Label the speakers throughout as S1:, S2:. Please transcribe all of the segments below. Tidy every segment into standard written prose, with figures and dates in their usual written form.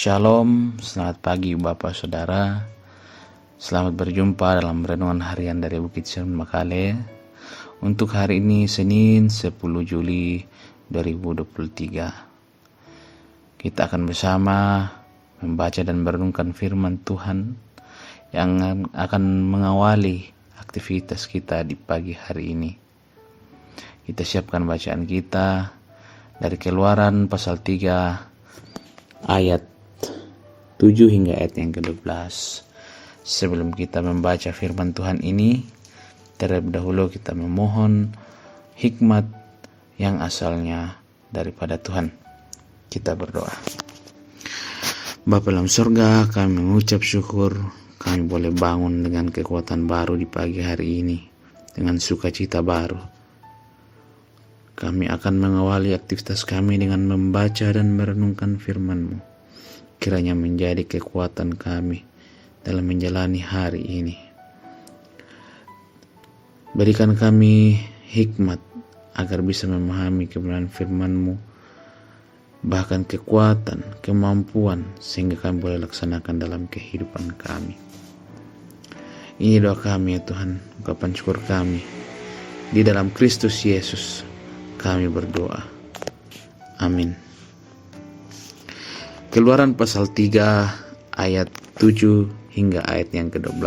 S1: Shalom, selamat pagi Bapak Saudara. Selamat berjumpa dalam renungan harian dari Bukit Sion Makale. Untuk hari ini Senin 10 Juli 2023. Kita akan bersama membaca dan merenungkan firman Tuhan yang akan mengawali aktivitas kita di pagi hari ini. Kita siapkan bacaan kita dari Keluaran pasal 3 ayat 7 hingga ayat yang ke-12. Sebelum kita membaca firman Tuhan ini, terlebih dahulu kita memohon hikmat yang asalnya daripada Tuhan. Kita berdoa. Bapa dalam surga, kami mengucap syukur kami boleh bangun dengan kekuatan baru di pagi hari ini, dengan sukacita baru. Kami akan mengawali aktivitas kami dengan membaca dan merenungkan firman-Mu. Kiranya menjadi kekuatan kami dalam menjalani hari ini. Berikan kami hikmat agar bisa memahami kebenaran firman-Mu, bahkan kekuatan, kemampuan, sehingga kami boleh laksanakan dalam kehidupan kami. Ini doa kami ya Tuhan, ungkapan syukur kami. Di dalam Kristus Yesus kami berdoa. Amin. Keluaran pasal 3 ayat 7 hingga ayat yang ke-12.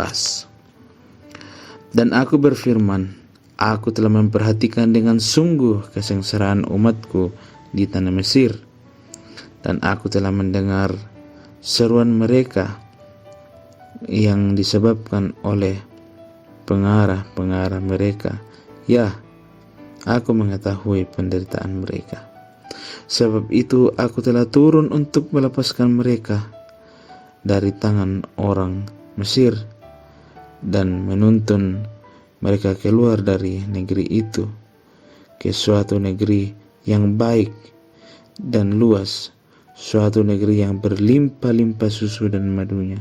S1: Dan aku berfirman, aku telah memperhatikan dengan sungguh kesengsaraan umatku di tanah Mesir, dan aku telah mendengar seruan mereka yang disebabkan oleh pengarah-pengarah mereka. Ya, aku mengetahui penderitaan mereka. Sebab itu aku telah turun untuk melepaskan mereka dari tangan orang Mesir dan menuntun mereka keluar dari negeri itu ke suatu negeri yang baik dan luas, suatu negeri yang berlimpah-limpah susu dan madunya,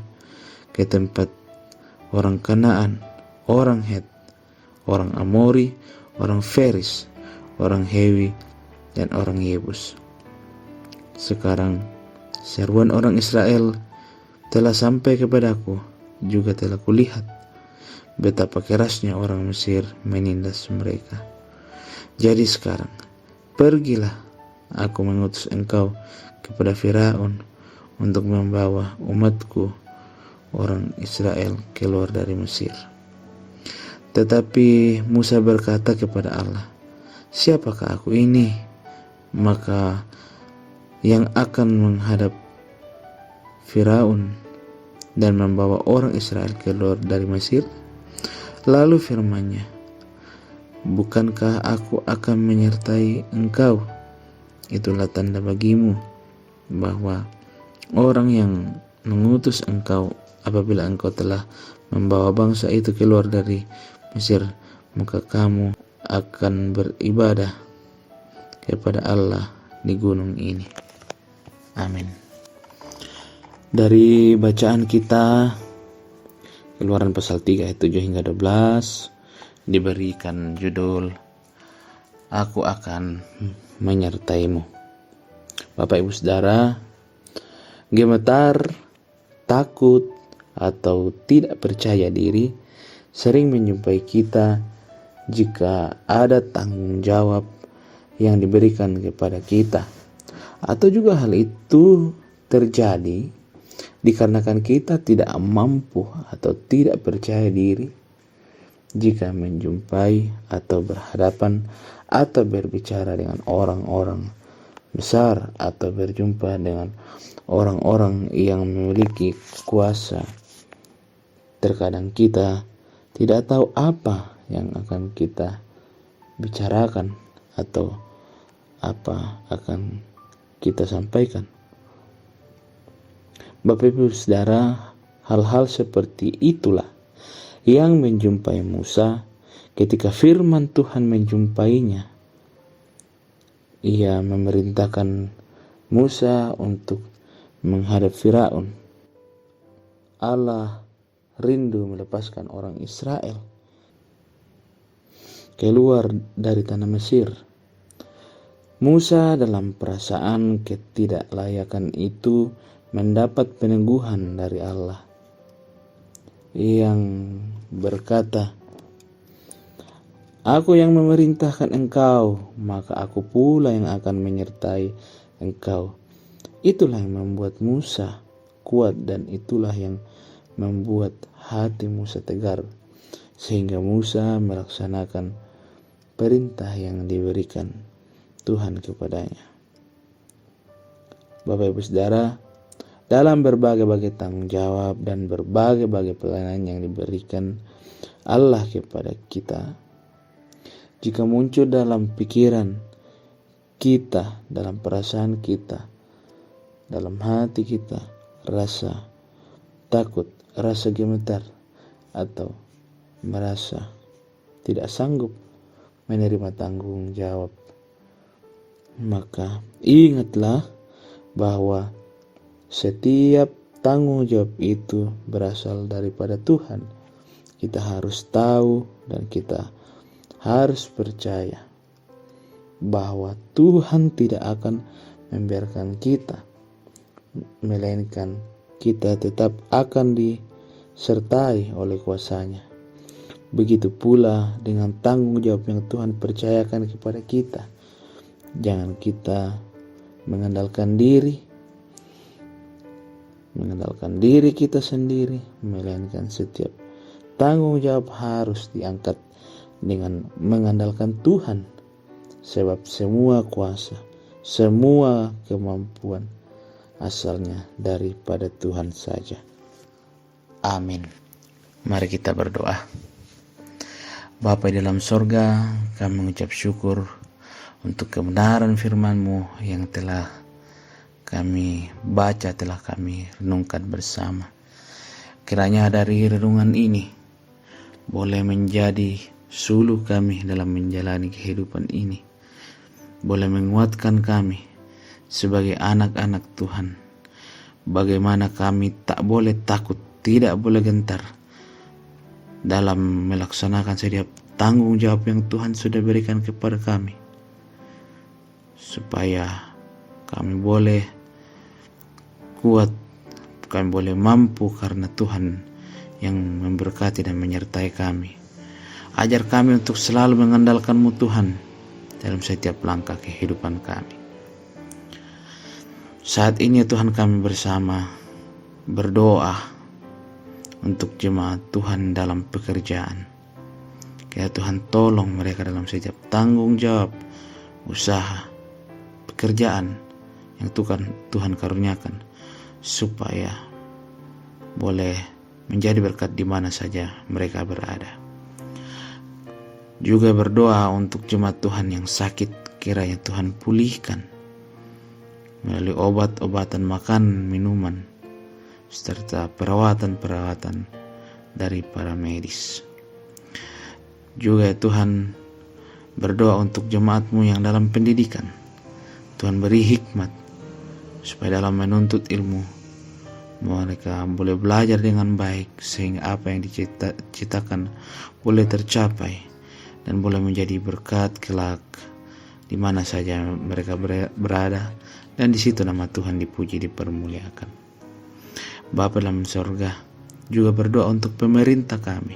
S1: ke tempat orang Kanaan, orang Het, orang Amori, orang Feris, orang Hewi, dan orang Yebus. Sekarang seruan orang Israel telah sampai kepadaku, juga telah kulihat betapa kerasnya orang Mesir menindas mereka. Jadi sekarang pergilah, aku mengutus engkau kepada Firaun untuk membawa umatku orang Israel keluar dari Mesir. Tetapi Musa berkata kepada Allah, siapakah aku ini? Maka yang akan menghadap Firaun dan membawa orang Israel keluar dari Mesir? Lalu firman-Nya, bukankah aku akan menyertai engkau? Itulah tanda bagimu bahwa orang yang mengutus engkau apabila engkau telah membawa bangsa itu keluar dari Mesir, maka kamu akan beribadah kepada Allah di gunung ini. Amin. Dari bacaan kita Keluaran pasal 3 ayat 7 hingga 12 diberikan judul Aku akan menyertaimu. Bapak Ibu Saudara, gemetar, takut, atau tidak percaya diri sering menjumpai kita jika ada tanggung jawab yang diberikan kepada kita, atau juga hal itu terjadi dikarenakan kita tidak mampu atau tidak percaya diri jika menjumpai atau berhadapan atau berbicara dengan orang-orang besar atau berjumpa dengan orang-orang yang memiliki kuasa. Terkadang kita tidak tahu apa yang akan kita bicarakan atau apa akan kita sampaikan. Bapak Ibu Saudara, hal-hal seperti itulah yang menjumpai Musa ketika firman Tuhan menjumpainya. Ia memerintahkan Musa untuk menghadap Firaun. Allah rindu melepaskan orang Israel keluar dari tanah Mesir. Musa dalam perasaan ketidaklayakan itu mendapat peneguhan dari Allah yang berkata, "Aku yang memerintahkan engkau, maka aku pula yang akan menyertai engkau." Itulah yang membuat Musa kuat dan itulah yang membuat hati Musa tegar, sehingga Musa melaksanakan perintah yang diberikan Tuhan kepadanya. Bapak Ibu Saudara, dalam berbagai-bagai tanggung jawab dan berbagai-bagai pelayanan yang diberikan Allah kepada kita, jika muncul dalam pikiran kita, dalam perasaan kita, dalam hati kita, rasa takut, rasa gemetar, atau merasa tidak sanggup menerima tanggung jawab, maka ingatlah bahwa setiap tanggung jawab itu berasal daripada Tuhan. Kita harus tahu dan kita harus percaya bahwa Tuhan tidak akan membiarkan kita, melainkan kita tetap akan disertai oleh kuasa-Nya. Begitu pula dengan tanggung jawab yang Tuhan percayakan kepada kita. Jangan kita mengandalkan diri kita sendiri, melainkan setiap tanggung jawab harus diangkat dengan mengandalkan Tuhan, sebab semua kuasa, semua kemampuan asalnya daripada Tuhan saja. Amin. Mari kita berdoa. Bapa di dalam sorga, kami mengucap syukur untuk kebenaran firman-Mu yang telah kami baca, telah kami renungkan bersama. Kiranya dari renungan ini boleh menjadi suluh kami dalam menjalani kehidupan ini, boleh menguatkan kami sebagai anak-anak Tuhan. Bagaimana kami tak boleh takut, tidak boleh gentar dalam melaksanakan setiap tanggung jawab yang Tuhan sudah berikan kepada kami, supaya kami boleh kuat, kami boleh mampu karena Tuhan yang memberkati dan menyertai kami. Ajar kami untuk selalu mengandalkan-Mu Tuhan dalam setiap langkah kehidupan kami. Saat ini Tuhan, kami bersama berdoa untuk jemaat Tuhan dalam pekerjaan. Kiranya Tuhan tolong mereka dalam setiap tanggung jawab, usaha, pekerjaan yang Tuhan karuniakan, supaya boleh menjadi berkat di mana saja mereka berada. Juga berdoa untuk jemaat Tuhan yang sakit, kiranya Tuhan pulihkan melalui obat-obatan, makan, minuman, serta perawatan-perawatan dari para medis. Juga Tuhan berdoa untuk jemaat-Mu yang dalam pendidikan. Tuhan beri hikmat supaya dalam menuntut ilmu mereka boleh belajar dengan baik, sehingga apa yang diciptakan boleh tercapai dan boleh menjadi berkat kelak di mana saja mereka berada, dan di situ nama Tuhan dipuji, dipermuliakan. Bapa dalam sorga, juga berdoa untuk pemerintah kami,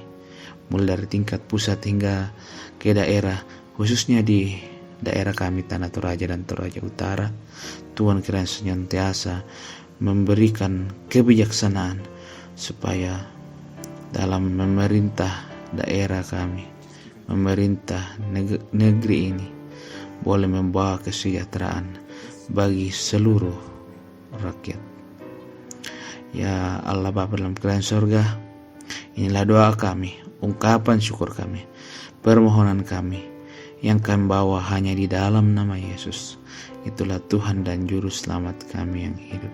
S1: mulai dari tingkat pusat hingga ke daerah, khususnya di daerah kami Tanah Toraja dan Toraja Utara. Tuhan kiranya senantiasa memberikan kebijaksanaan supaya dalam memerintah daerah kami, memerintah negeri ini, boleh membawa kesejahteraan bagi seluruh rakyat. Ya Allah Bapa dalam kerajaan sorga, inilah doa kami, ungkapan syukur kami, permohonan kami yang kami bawa hanya di dalam nama Yesus. Itulah Tuhan dan Juru Selamat kami yang hidup.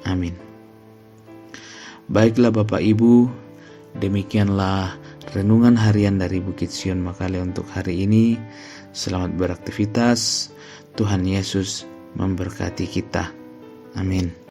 S1: Amin. Baiklah Bapak Ibu, demikianlah renungan harian dari Bukit Sion Makale untuk hari ini. Selamat beraktivitas. Tuhan Yesus memberkati kita. Amin.